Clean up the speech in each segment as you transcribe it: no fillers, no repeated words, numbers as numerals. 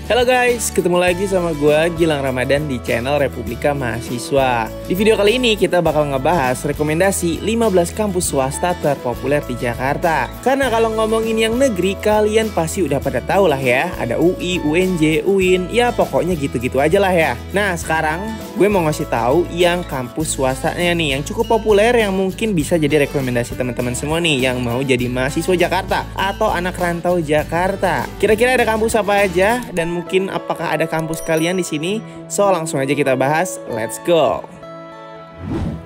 Halo guys, ketemu lagi sama gue Gilang Ramadan di channel Republika Mahasiswa. Di video kali ini kita bakal ngebahas rekomendasi 15 kampus swasta terpopuler di Jakarta. Karena kalau ngomongin yang negeri, kalian pasti udah pada tahu lah ya. Ada UI, UNJ, UIN, ya pokoknya gitu-gitu aja lah ya. Nah sekarang gue mau ngasih tahu yang kampus swastanya nih, yang cukup populer, yang mungkin bisa jadi rekomendasi teman-teman semua nih yang mau jadi mahasiswa Jakarta atau anak rantau Jakarta. Kira-kira ada kampus apa aja dan mungkin apakah ada kampus kalian di sini? So langsung aja kita bahas, let's go.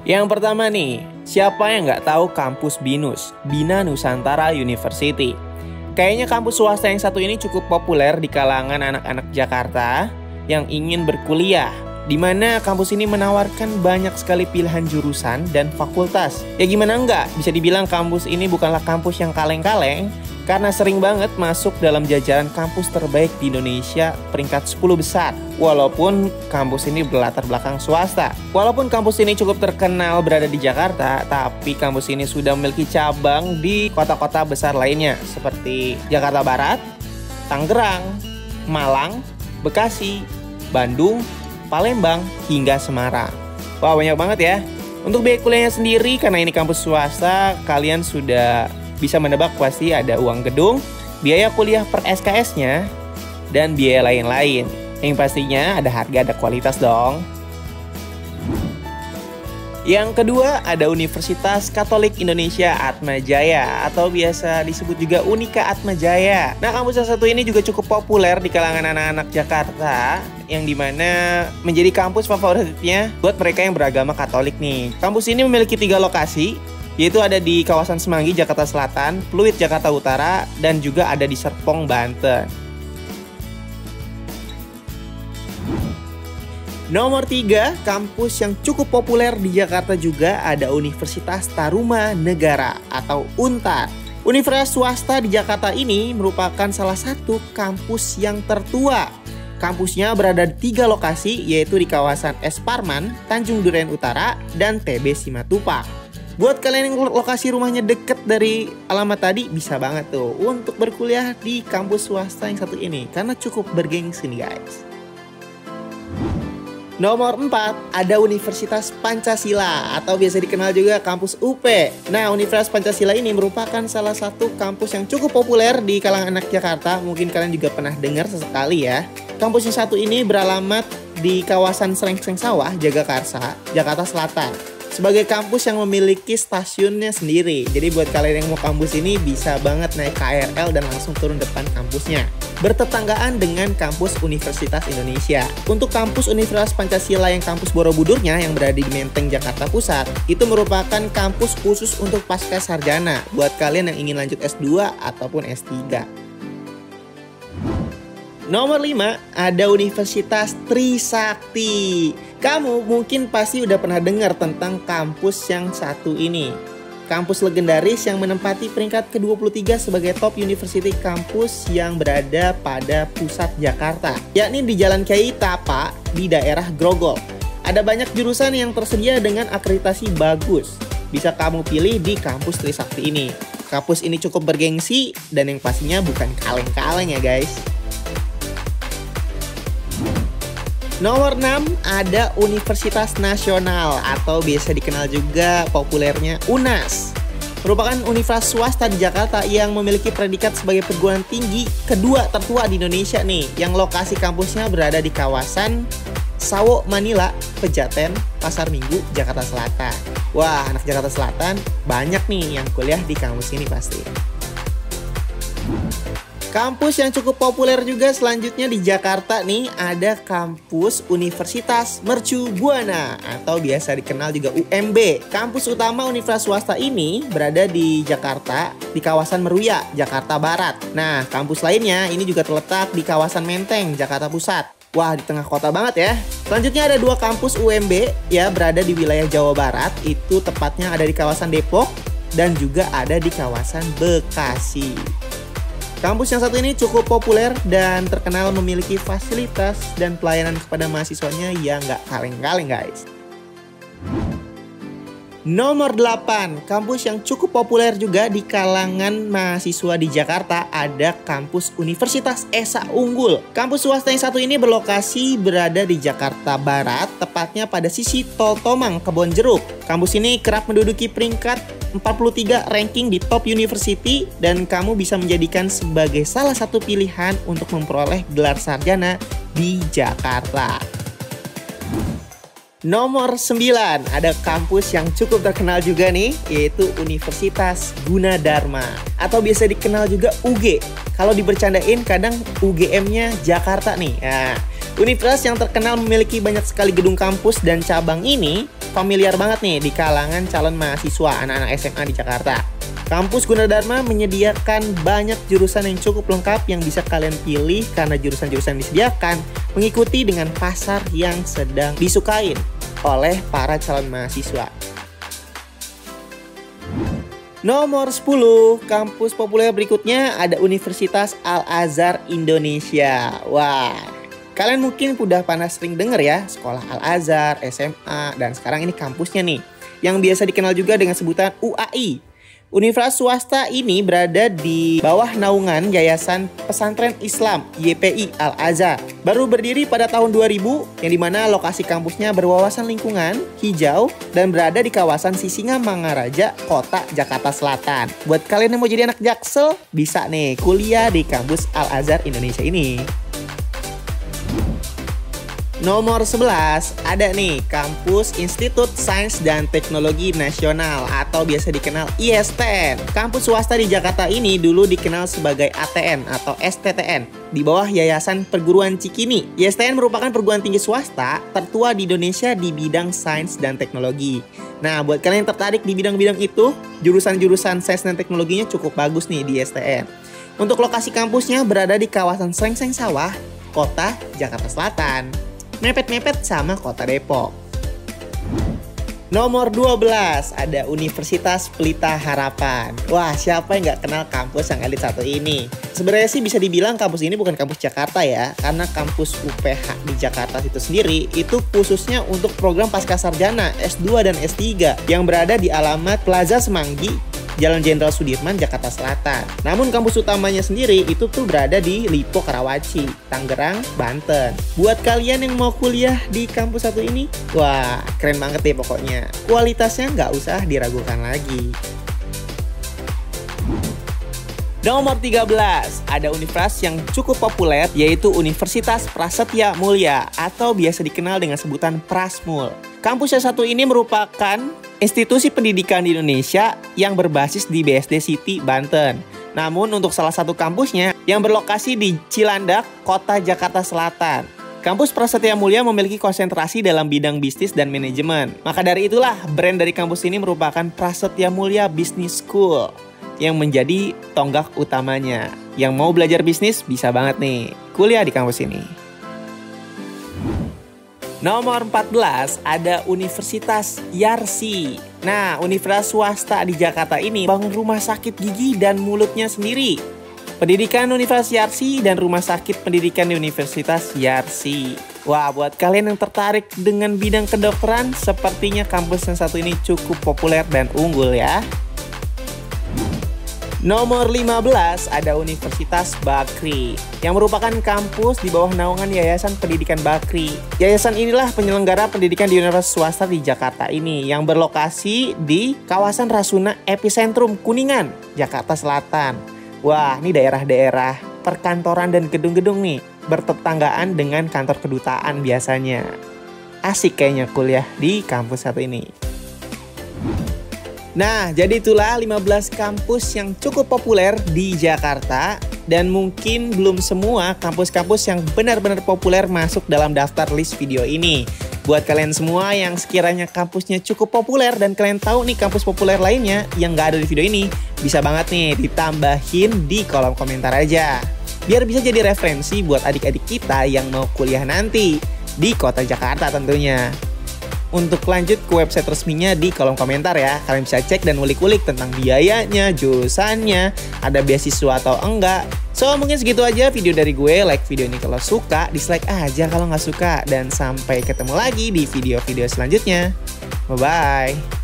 Yang pertama nih, siapa yang nggak tahu kampus BINUS, Bina Nusantara University? Kayaknya kampus swasta yang satu ini cukup populer di kalangan anak-anak Jakarta yang ingin berkuliah, di mana kampus ini menawarkan banyak sekali pilihan jurusan dan fakultas. Ya gimana enggak, bisa dibilang kampus ini bukanlah kampus yang kaleng-kaleng, karena sering banget masuk dalam jajaran kampus terbaik di Indonesia peringkat 10 besar. Walaupun kampus ini berlatar belakang swasta. Walaupun kampus ini cukup terkenal berada di Jakarta, tapi kampus ini sudah memiliki cabang di kota-kota besar lainnya seperti Jakarta Barat, Tangerang, Malang, Bekasi, Bandung, Palembang, hingga Semarang. Wah, banyak banget ya. Untuk biaya kuliahnya sendiri, karena ini kampus swasta, kalian sudah bisa menebak pasti ada uang gedung, biaya kuliah per SKS-nya, dan biaya lain-lain. Yang pastinya ada harga, ada kualitas dong. Yang kedua ada Universitas Katolik Indonesia Atmajaya atau biasa disebut juga Unika Atmajaya. Nah, kampus yang satu ini juga cukup populer di kalangan anak-anak Jakarta, yang dimana menjadi kampus favoritnya buat mereka yang beragama Katolik nih. Kampus ini memiliki 3 lokasi, yaitu ada di kawasan Semanggi, Jakarta Selatan, Pluit, Jakarta Utara, dan juga ada di Serpong, Banten. Nomor 3, kampus yang cukup populer di Jakarta juga ada Universitas Taruman Negara atau UNTAR. Universitas swasta di Jakarta ini merupakan salah satu kampus yang tertua. Kampusnya berada di 3 lokasi, yaitu di kawasan Es Parman, Tanjung Duren Utara, dan TB Simatupang. Buat kalian yang lokasi rumahnya deket dari alamat tadi, bisa banget tuh untuk berkuliah di kampus swasta yang satu ini, karena cukup bergengsi nih guys. Nomor 4, ada Universitas Pancasila atau biasa dikenal juga kampus UP. Nah, Universitas Pancasila ini merupakan salah satu kampus yang cukup populer di kalangan anak Jakarta. Mungkin kalian juga pernah dengar sesekali ya. Kampus yang satu ini beralamat di kawasan Srengseng Sawah, Jagakarsa, Jakarta Selatan, sebagai kampus yang memiliki stasiunnya sendiri. Jadi buat kalian yang mau kampus ini bisa banget naik KRL dan langsung turun depan kampusnya. Bertetanggaan dengan kampus Universitas Indonesia. Untuk kampus Universitas Pancasila yang kampus Borobudurnya yang berada di Menteng, Jakarta Pusat, itu merupakan kampus khusus untuk pasca sarjana buat kalian yang ingin lanjut S2 ataupun S3. Nomor 5, ada Universitas Trisakti. Kamu mungkin pasti udah pernah dengar tentang kampus yang satu ini. Kampus legendaris yang menempati peringkat ke-23 sebagai top university kampus yang berada pada pusat Jakarta, yakni di Jalan Kyai Tapa di daerah Grogol. Ada banyak jurusan yang tersedia dengan akreditasi bagus. Bisa kamu pilih di kampus Trisakti ini. Kampus ini cukup bergengsi dan yang pastinya bukan kaleng-kaleng ya guys. Nomor 6, ada Universitas Nasional atau biasa dikenal juga populernya UNAS. Merupakan universitas swasta di Jakarta yang memiliki predikat sebagai perguruan tinggi kedua tertua di Indonesia nih, yang lokasi kampusnya berada di kawasan Sawo Manila, Pejaten, Pasar Minggu, Jakarta Selatan. Wah, anak Jakarta Selatan banyak nih yang kuliah di kampus ini pasti. Kampus yang cukup populer juga selanjutnya di Jakarta nih, ada kampus Universitas Mercu Buana atau biasa dikenal juga UMB. Kampus utama universitas swasta ini berada di Jakarta, di kawasan Meruya, Jakarta Barat. Nah, kampus lainnya ini juga terletak di kawasan Menteng, Jakarta Pusat. Wah, di tengah kota banget ya. Selanjutnya ada 2 kampus UMB ya, berada di wilayah Jawa Barat. Itu tepatnya ada di kawasan Depok dan juga ada di kawasan Bekasi. Kampus yang satu ini cukup populer dan terkenal memiliki fasilitas dan pelayanan kepada mahasiswanya yang nggak kaleng-kaleng guys. Nomor 8, kampus yang cukup populer juga di kalangan mahasiswa di Jakarta ada kampus Universitas Esa Unggul. Kampus swasta yang satu ini berlokasi berada di Jakarta Barat, tepatnya pada sisi Tol Tomang, Kebonjeruk. Kampus ini kerap menduduki peringkat 43 ranking di top university dan kamu bisa menjadikan sebagai salah satu pilihan untuk memperoleh gelar sarjana di Jakarta. Nomor 9, ada kampus yang cukup terkenal juga nih, yaitu Universitas Gunadarma atau biasa dikenal juga UG. Kalau dibercandain kadang UGM-nya Jakarta nih. Nah, universitas yang terkenal memiliki banyak sekali gedung kampus dan cabang ini familiar banget nih di kalangan calon mahasiswa anak-anak SMA di Jakarta. Kampus Gunadarma menyediakan banyak jurusan yang cukup lengkap yang bisa kalian pilih karena jurusan-jurusan disediakan mengikuti dengan pasar yang sedang disukain oleh para calon mahasiswa. Nomor 10, kampus populer berikutnya ada Universitas Al-Azhar Indonesia. Wah, kalian mungkin udah pernah sering denger ya, sekolah Al-Azhar, SMA, dan sekarang ini kampusnya nih, yang biasa dikenal juga dengan sebutan UAI. Universitas swasta ini berada di bawah naungan Yayasan Pesantren Islam YPI Al-Azhar. Baru berdiri pada tahun 2000, yang dimana lokasi kampusnya berwawasan lingkungan, hijau, dan berada di kawasan Sisingamangaraja, Kota Jakarta Selatan. Buat kalian yang mau jadi anak Jaksel, bisa nih kuliah di kampus Al-Azhar Indonesia ini. Nomor 11, ada nih Kampus Institut Sains dan Teknologi Nasional atau biasa dikenal ISTN. Kampus swasta di Jakarta ini dulu dikenal sebagai ATN atau STTN di bawah Yayasan Perguruan Cikini. ISTN merupakan perguruan tinggi swasta tertua di Indonesia di bidang sains dan teknologi. Nah, buat kalian yang tertarik di bidang-bidang itu, jurusan-jurusan sains dan teknologinya cukup bagus nih di ISTN. Untuk lokasi kampusnya berada di kawasan Srengseng Sawah, Kota Jakarta Selatan. Mepet-mepet sama Kota Depok. Nomor 12, ada Universitas Pelita Harapan. Wah, siapa yang nggak kenal kampus yang elit satu ini? Sebenarnya sih bisa dibilang kampus ini bukan kampus Jakarta ya, karena kampus UPH di Jakarta itu sendiri itu khususnya untuk program Pascasarjana S2 dan S3 yang berada di alamat Plaza Semanggi, Jalan Jenderal Sudirman, Jakarta Selatan. Namun kampus utamanya sendiri itu tuh berada di Lipo Karawaci, Tangerang, Banten. Buat kalian yang mau kuliah di kampus satu ini, wah keren banget deh pokoknya. Kualitasnya nggak usah diragukan lagi. Nomor 13, ada universitas yang cukup populer yaitu Universitas Prasetya Mulia atau biasa dikenal dengan sebutan Prasmul. Kampus yang satu ini merupakan institusi pendidikan di Indonesia yang berbasis di BSD City, Banten. Namun untuk salah satu kampusnya yang berlokasi di Cilandak, Kota Jakarta Selatan. Kampus Prasetya Mulia memiliki konsentrasi dalam bidang bisnis dan manajemen. Maka dari itulah brand dari kampus ini merupakan Prasetya Mulia Business School yang menjadi tonggak utamanya. Yang mau belajar bisnis bisa banget nih kuliah di kampus ini. Nomor 14, ada Universitas Yarsi. Nah, universitas swasta di Jakarta ini bangun rumah sakit gigi dan mulutnya sendiri. Pendidikan Universitas Yarsi dan Rumah Sakit Pendidikan di Universitas Yarsi. Wah, buat kalian yang tertarik dengan bidang kedokteran, sepertinya kampus yang satu ini cukup populer dan unggul ya. Nomor 15, ada Universitas Bakri yang merupakan kampus di bawah naungan Yayasan Pendidikan Bakri. Yayasan inilah penyelenggara pendidikan di universitas swasta di Jakarta ini yang berlokasi di kawasan Rasuna Epicentrum Kuningan, Jakarta Selatan. Wah, ini daerah-daerah perkantoran dan gedung-gedung nih bertetanggaan dengan kantor kedutaan biasanya. Asik kayaknya kuliah di kampus satu ini. Nah, jadi itulah 15 kampus yang cukup populer di Jakarta. Dan mungkin belum semua kampus-kampus yang benar-benar populer masuk dalam daftar list video ini. Buat kalian semua yang sekiranya kampusnya cukup populer dan kalian tahu nih kampus populer lainnya yang gak ada di video ini, bisa banget nih ditambahin di kolom komentar aja. Biar bisa jadi referensi buat adik-adik kita yang mau kuliah nanti di kota Jakarta tentunya. Untuk lanjut ke website resminya di kolom komentar ya. Kalian bisa cek dan ulik-ulik tentang biayanya, jurusannya, ada beasiswa atau enggak. So, mungkin segitu aja video dari gue. Like video ini kalau suka, dislike aja kalau nggak suka. Dan sampai ketemu lagi di video-video selanjutnya. Bye-bye.